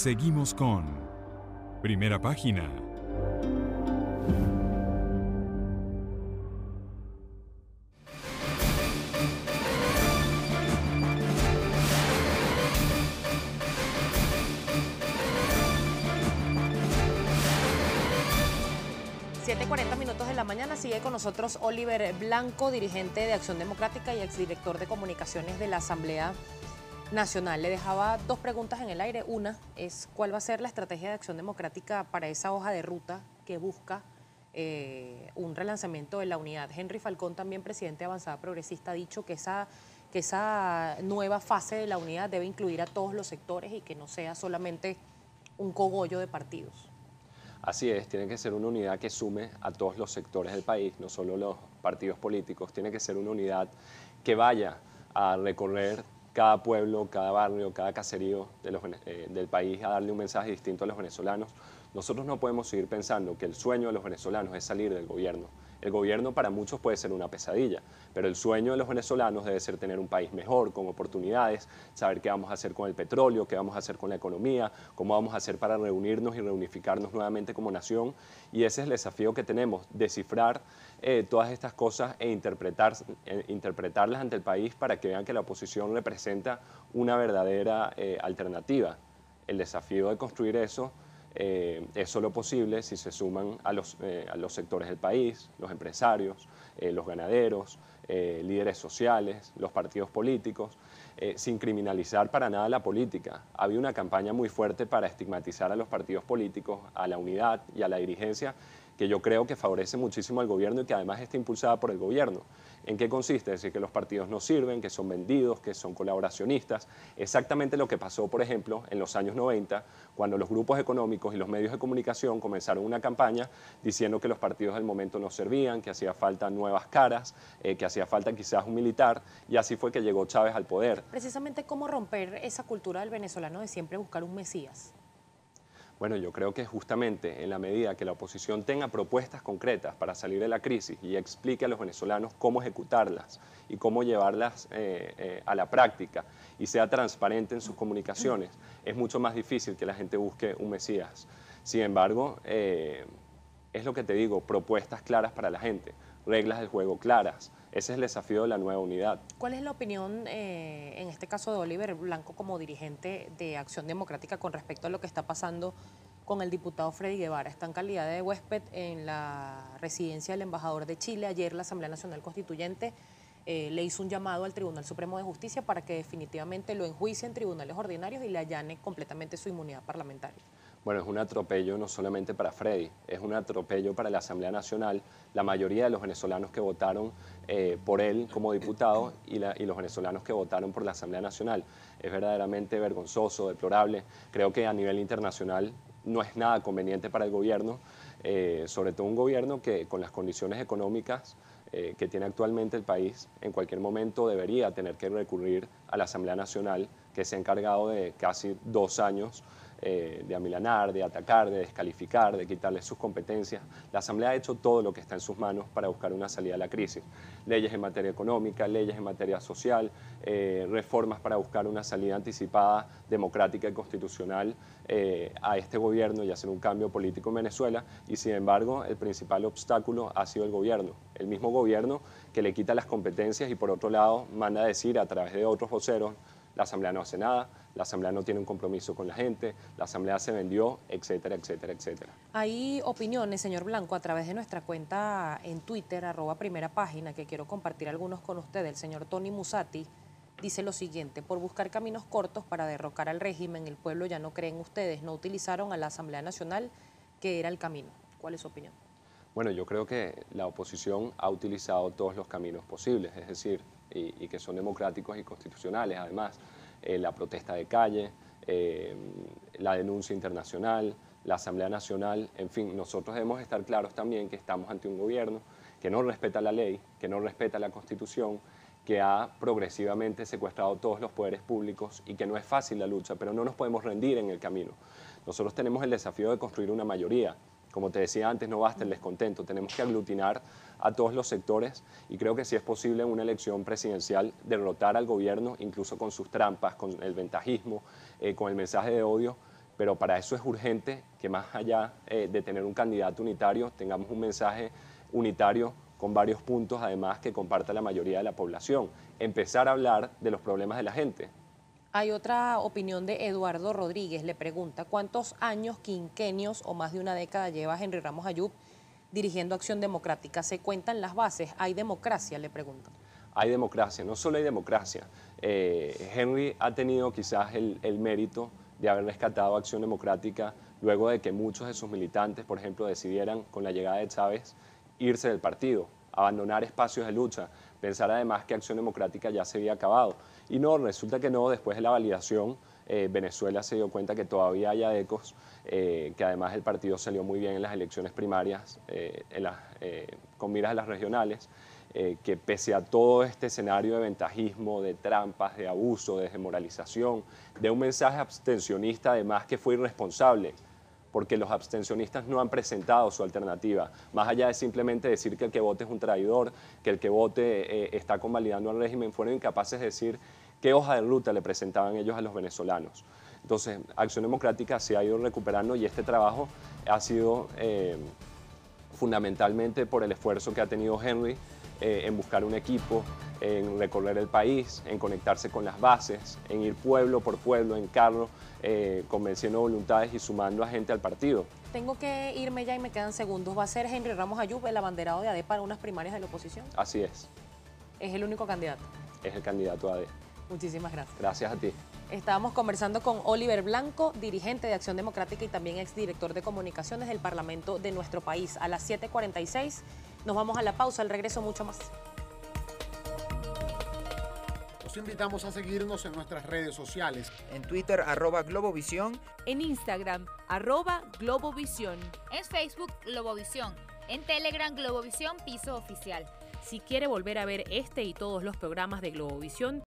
Seguimos con Primera Página. Minutos de la mañana. Sigue con nosotros Oliver Blanco, dirigente de Acción Democrática y exdirector de comunicaciones de la Asamblea Nacional. Le dejaba dos preguntas en el aire. Una es, ¿cuál va a ser la estrategia de Acción Democrática para esa hoja de ruta que busca un relanzamiento de la unidad? Henry Falcón, también presidente de Avanzada Progresista, ha dicho que esa nueva fase de la unidad debe incluir a todos los sectores y que no sea solamente un cogollo de partidos. Así es, tiene que ser una unidad que sume a todos los sectores del país, no solo los partidos políticos. Tiene que ser una unidad que vaya a recorrer cada pueblo, cada barrio, cada caserío del país, a darle un mensaje distinto a los venezolanos. Nosotros no podemos seguir pensando que el sueño de los venezolanos es salir del gobierno. El gobierno para muchos puede ser una pesadilla, pero el sueño de los venezolanos debe ser tener un país mejor, con oportunidades, saber qué vamos a hacer con el petróleo, qué vamos a hacer con la economía, cómo vamos a hacer para reunirnos y reunificarnos nuevamente como nación. Y ese es el desafío que tenemos, descifrar todas estas cosas e interpretarlas ante el país para que vean que la oposición representa una verdadera alternativa. El desafío de construir eso es solo posible si se suman a los sectores del país, los empresarios, los ganaderos, líderes sociales, los partidos políticos, sin criminalizar para nada la política. Había una campaña muy fuerte para estigmatizar a los partidos políticos, a la unidad y a la dirigencia, que yo creo que favorece muchísimo al gobierno y que además está impulsada por el gobierno. ¿En qué consiste? Es decir, que los partidos no sirven, que son vendidos, que son colaboracionistas. Exactamente lo que pasó, por ejemplo, en los años 90, cuando los grupos económicos y los medios de comunicación comenzaron una campaña diciendo que los partidos del momento no servían, que hacía falta nuevas caras, que hacía falta quizás un militar, y así fue que llegó Chávez al poder. Precisamente, ¿cómo romper esa cultura del venezolano de siempre buscar un mesías? Bueno, yo creo que justamente en la medida que la oposición tenga propuestas concretas para salir de la crisis y explique a los venezolanos cómo ejecutarlas y cómo llevarlas a la práctica y sea transparente en sus comunicaciones, es mucho más difícil que la gente busque un mesías. Sin embargo, es lo que te digo, propuestas claras para la gente, reglas del juego claras. Ese es el desafío de la nueva unidad. ¿Cuál es la opinión, en este caso de Oliver Blanco, como dirigente de Acción Democrática con respecto a lo que está pasando con el diputado Freddy Guevara? Está en calidad de huésped en la residencia del embajador de Chile. Ayer la Asamblea Nacional Constituyente le hizo un llamado al Tribunal Supremo de Justicia para que definitivamente lo enjuicie en tribunales ordinarios y le allane completamente su inmunidad parlamentaria. Bueno, es un atropello no solamente para Freddy, es un atropello para la Asamblea Nacional. La mayoría de los venezolanos que votaron por él como diputado y los venezolanos que votaron por la Asamblea Nacional. Es verdaderamente vergonzoso, deplorable. Creo que a nivel internacional no es nada conveniente para el gobierno, sobre todo un gobierno que con las condiciones económicas que tiene actualmente el país, en cualquier momento debería tener que recurrir a la Asamblea Nacional, que se ha encargado de casi 2 años de amilanar, de atacar, de descalificar, de quitarle sus competencias. La Asamblea ha hecho todo lo que está en sus manos para buscar una salida a la crisis. Leyes en materia económica, leyes en materia social, reformas para buscar una salida anticipada, democrática y constitucional a este gobierno y hacer un cambio político en Venezuela. Y sin embargo, el principal obstáculo ha sido el gobierno. El mismo gobierno que le quita las competencias y por otro lado manda a decir a través de otros voceros: la Asamblea no hace nada, la Asamblea no tiene un compromiso con la gente, la Asamblea se vendió, etcétera, etcétera, etcétera. Hay opiniones, señor Blanco, a través de nuestra cuenta en Twitter, @primerapágina, que quiero compartir algunos con ustedes. El señor Tony Musati dice lo siguiente: por buscar caminos cortos para derrocar al régimen, el pueblo ya no cree en ustedes, no utilizaron a la Asamblea Nacional, que era el camino. ¿Cuál es su opinión? Bueno, yo creo que la oposición ha utilizado todos los caminos posibles, es decir, y que son democráticos y constitucionales, además, la protesta de calle, la denuncia internacional, la Asamblea Nacional, en fin, nosotros debemos estar claros también que estamos ante un gobierno que no respeta la ley, que no respeta la Constitución, que ha progresivamente secuestrado todos los poderes públicos y que no es fácil la lucha, pero no nos podemos rendir en el camino. Nosotros tenemos el desafío de construir una mayoría. Como te decía antes, no basta el descontento, tenemos que aglutinar a todos los sectores y creo que sí es posible en una elección presidencial derrotar al gobierno, incluso con sus trampas, con el ventajismo, con el mensaje de odio, pero para eso es urgente que más allá de tener un candidato unitario, tengamos un mensaje unitario con varios puntos, además que comparta la mayoría de la población. Empezar a hablar de los problemas de la gente. Hay otra opinión de Eduardo Rodríguez, le pregunta, ¿cuántos años, quinquenios o más de una década lleva Henry Ramos Ayub dirigiendo Acción Democrática? ¿Se cuentan las bases? ¿Hay democracia?, le pregunto. Hay democracia, no solo hay democracia. Henry ha tenido quizás el mérito de haber rescatado Acción Democrática luego de que muchos de sus militantes, por ejemplo, decidieran con la llegada de Chávez irse del partido, abandonar espacios de lucha, pensar además que Acción Democrática ya se había acabado. Y no, resulta que no, después de la validación, Venezuela se dio cuenta que todavía hay adecos, que además el partido salió muy bien en las elecciones primarias, con miras a las regionales, que pese a todo este escenario de ventajismo, de trampas, de abuso, de desmoralización, de un mensaje abstencionista además que fue irresponsable, porque los abstencionistas no han presentado su alternativa, más allá de simplemente decir que el que vote es un traidor, que el que vote está convalidando al régimen, fueron incapaces de decir qué hoja de ruta le presentaban ellos a los venezolanos. Entonces, Acción Democrática se ha ido recuperando y este trabajo ha sido fundamentalmente por el esfuerzo que ha tenido Henry en buscar un equipo, en recorrer el país, en conectarse con las bases, en ir pueblo por pueblo, en carro, convenciendo voluntades y sumando a gente al partido. Tengo que irme ya y me quedan segundos. ¿Va a ser Henry Ramos Ayub el abanderado de AD para unas primarias de la oposición? Así es. ¿Es el único candidato? Es el candidato a AD. Muchísimas gracias. Gracias a ti. Estábamos conversando con Oliver Blanco, dirigente de Acción Democrática y también exdirector de comunicaciones del Parlamento de nuestro país. A las 7:46 nos vamos a la pausa, al regreso mucho más. Los invitamos a seguirnos en nuestras redes sociales. En Twitter, @Globovisión. En Instagram, @Globovisión. En Facebook, Globovisión. En Telegram, Globovisión Piso Oficial. Si quiere volver a ver este y todos los programas de Globovisión,